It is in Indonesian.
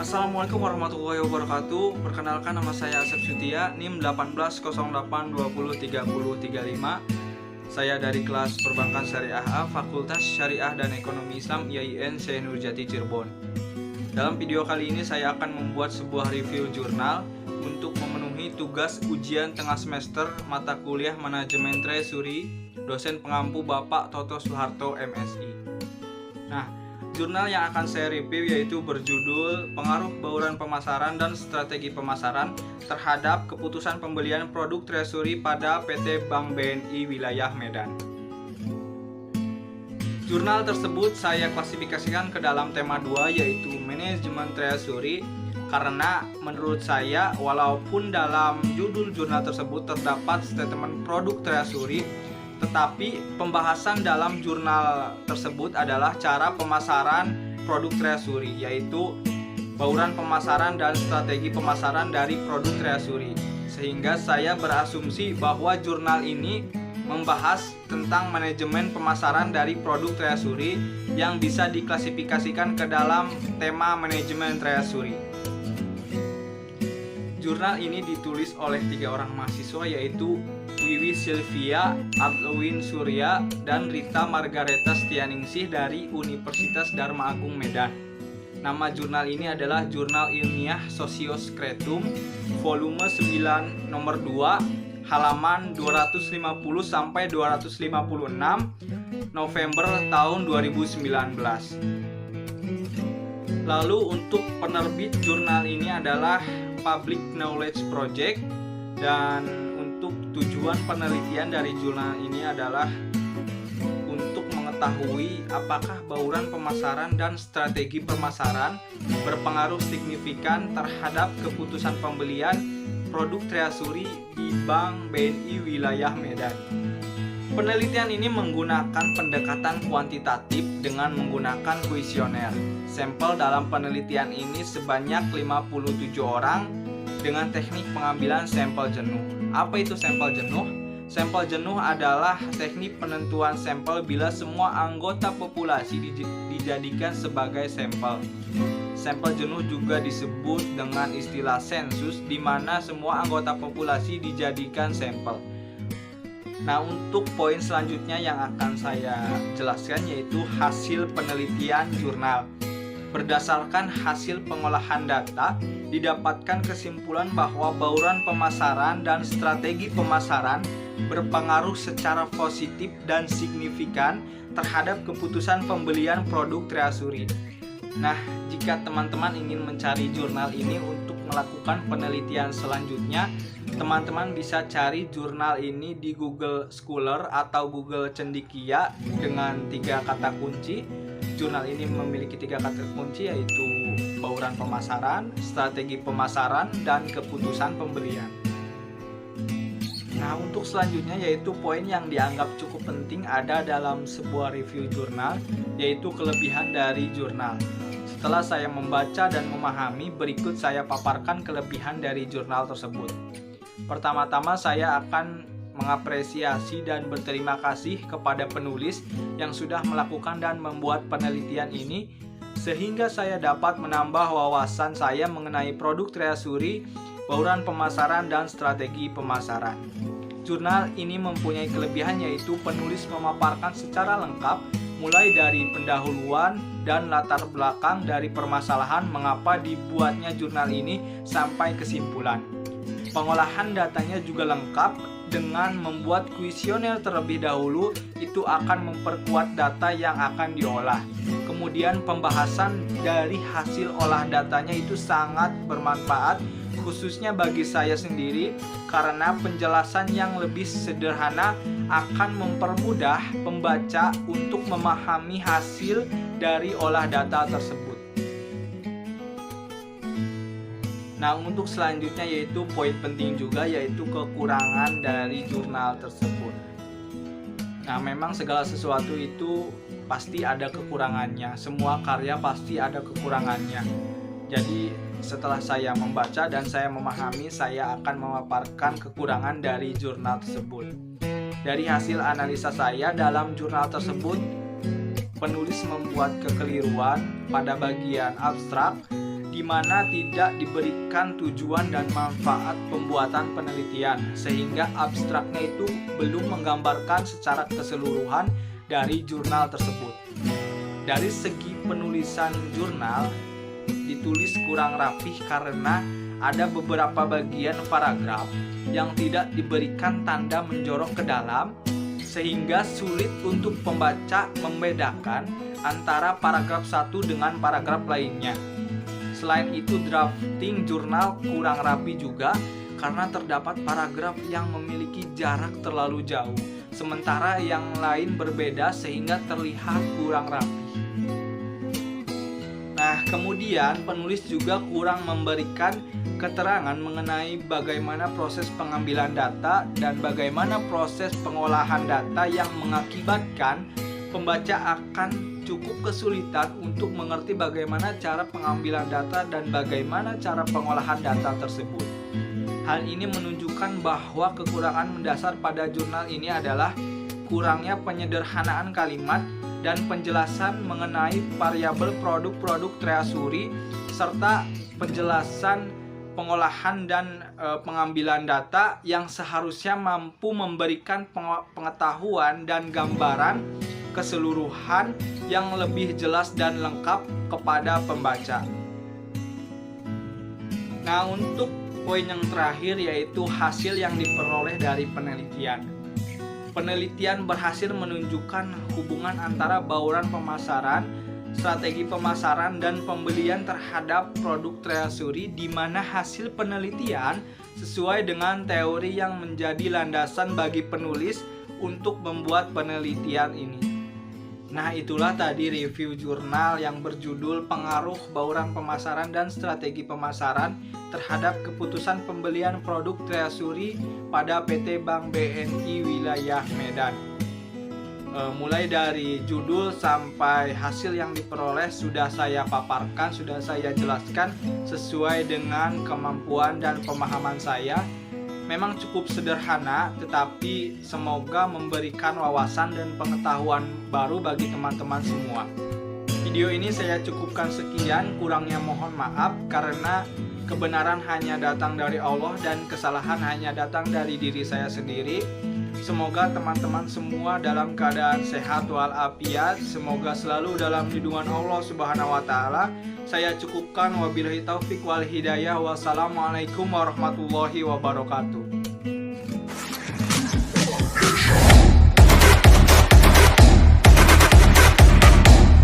Assalamualaikum warahmatullahi wabarakatuh. Perkenalkan, nama saya Asep Sutia, NIM 1808203035. Saya dari kelas Perbankan Syariah A, Fakultas Syariah dan Ekonomi Islam IAIN Syekh Nurjati Cirebon. Dalam video kali ini saya akan membuat sebuah review jurnal untuk memenuhi tugas ujian tengah semester mata kuliah Manajemen Treasury, dosen pengampu Bapak Toto Soeharto MSI. Nah, jurnal yang akan saya review yaitu berjudul Pengaruh Bauran Pemasaran dan Strategi Pemasaran terhadap Keputusan Pembelian Produk Treasury pada PT Bank BNI Wilayah Medan. Jurnal tersebut saya klasifikasikan ke dalam tema 2 yaitu Manajemen Treasury, karena menurut saya walaupun dalam judul jurnal tersebut terdapat statement produk treasury, tetapi pembahasan dalam jurnal tersebut adalah cara pemasaran produk treasury, yaitu bauran pemasaran dan strategi pemasaran dari produk treasury. Sehingga saya berasumsi bahwa jurnal ini membahas tentang manajemen pemasaran dari produk treasury yang bisa diklasifikasikan ke dalam tema manajemen treasury. Jurnal ini ditulis oleh 3 orang mahasiswa yaitu Wiwi Sylvia, Arlwin Surya, dan Rita Margareta Setianingsih dari Universitas Dharma Agung Medan. Nama jurnal ini adalah Jurnal Ilmiah Sosioskretum, volume 9 nomor 2, halaman 250-256, November tahun 2019. Lalu untuk penerbit jurnal ini adalah Public Knowledge Project, dan untuk tujuan penelitian dari jurnal ini adalah untuk mengetahui apakah bauran pemasaran dan strategi pemasaran berpengaruh signifikan terhadap keputusan pembelian produk treasury di Bank BNI Wilayah Medan. Penelitian ini menggunakan pendekatan kuantitatif dengan menggunakan kuesioner. Sampel dalam penelitian ini sebanyak 57 orang dengan teknik pengambilan sampel jenuh. Apa itu sampel jenuh? Sampel jenuh adalah teknik penentuan sampel bila semua anggota populasi dijadikan sebagai sampel. Sampel jenuh juga disebut dengan istilah sensus, di mana semua anggota populasi dijadikan sampel. Nah, untuk poin selanjutnya yang akan saya jelaskan yaitu hasil penelitian jurnal. Berdasarkan hasil pengolahan data, didapatkan kesimpulan bahwa bauran pemasaran dan strategi pemasaran berpengaruh secara positif dan signifikan terhadap keputusan pembelian produk treasury. Nah, jika teman-teman ingin mencari jurnal ini untuk melakukan penelitian selanjutnya, teman-teman bisa cari jurnal ini di Google Scholar atau Google Cendekia dengan 3 kata kunci. Jurnal ini memiliki 3 kata kunci yaitu bauran pemasaran, strategi pemasaran, dan keputusan pembelian. Nah, untuk selanjutnya yaitu poin yang dianggap cukup penting ada dalam sebuah review jurnal, yaitu kelebihan dari jurnal. Setelah saya membaca dan memahami, berikut saya paparkan kelebihan dari jurnal tersebut. Pertama-tama saya akan mengapresiasi dan berterima kasih kepada penulis yang sudah melakukan dan membuat penelitian ini, sehingga saya dapat menambah wawasan saya mengenai produk treasury, bauran pemasaran, dan strategi pemasaran. Jurnal ini mempunyai kelebihan yaitu penulis memaparkan secara lengkap mulai dari pendahuluan dan latar belakang dari permasalahan mengapa dibuatnya jurnal ini sampai kesimpulan. Pengolahan datanya juga lengkap dengan membuat kuesioner terlebih dahulu, itu akan memperkuat data yang akan diolah. Kemudian pembahasan dari hasil olah datanya itu sangat bermanfaat, khususnya bagi saya sendiri, karena penjelasan yang lebih sederhana akan mempermudah pembaca untuk memahami hasil dari olah data tersebut. Nah, untuk selanjutnya yaitu poin penting juga yaitu kekurangan dari jurnal tersebut. Nah, memang segala sesuatu itu pasti ada kekurangannya. Semua karya pasti ada kekurangannya. Jadi, setelah saya membaca dan saya memahami, saya akan memaparkan kekurangan dari jurnal tersebut. Dari hasil analisa saya dalam jurnal tersebut, penulis membuat kekeliruan pada bagian abstrak di mana tidak diberikan tujuan dan manfaat pembuatan penelitian, sehingga abstraknya itu belum menggambarkan secara keseluruhan dari jurnal tersebut. Dari segi penulisan jurnal ditulis kurang rapih karena ada beberapa bagian paragraf yang tidak diberikan tanda menjorok ke dalam, sehingga sulit untuk pembaca membedakan antara paragraf satu dengan paragraf lainnya. Selain itu, drafting jurnal kurang rapi juga karena terdapat paragraf yang memiliki jarak terlalu jauh, sementara yang lain berbeda sehingga terlihat kurang rapi. Nah, kemudian penulis juga kurang memberikan keterangan mengenai bagaimana proses pengambilan data dan bagaimana proses pengolahan data yang mengakibatkan pembaca akan cukup kesulitan untuk mengerti bagaimana cara pengambilan data dan bagaimana cara pengolahan data tersebut. Hal ini menunjukkan bahwa kekurangan mendasar pada jurnal ini adalah kurangnya penyederhanaan kalimat dan penjelasan mengenai variabel produk-produk treasuri serta penjelasan pengolahan dan pengambilan data yang seharusnya mampu memberikan pengetahuan dan gambaran keseluruhan yang lebih jelas dan lengkap kepada pembaca. Nah, untuk poin yang terakhir yaitu hasil yang diperoleh dari penelitian. Penelitian berhasil menunjukkan hubungan antara bauran pemasaran, strategi pemasaran, dan pembelian terhadap produk treasuri, di mana hasil penelitian sesuai dengan teori yang menjadi landasan bagi penulis untuk membuat penelitian ini. Nah, itulah tadi review jurnal yang berjudul Pengaruh Bauran Pemasaran dan Strategi Pemasaran terhadap Keputusan Pembelian Produk Treasuri pada PT Bank BNI Wilayah Medan. Mulai dari judul sampai hasil yang diperoleh sudah saya paparkan, sudah saya jelaskan sesuai dengan kemampuan dan pemahaman saya. Memang cukup sederhana, tetapi semoga memberikan wawasan dan pengetahuan baru bagi teman-teman semua. Video ini saya cukupkan sekian, kurangnya mohon maaf karena kebenaran hanya datang dari Allah dan kesalahan hanya datang dari diri saya sendiri. Semoga teman-teman semua dalam keadaan sehat walafiat, semoga selalu dalam lindungan Allah Subhanahu wa taala. Saya cukupkan, wabillahi taufik wal hidayah. Wassalamualaikum warahmatullahi wabarakatuh.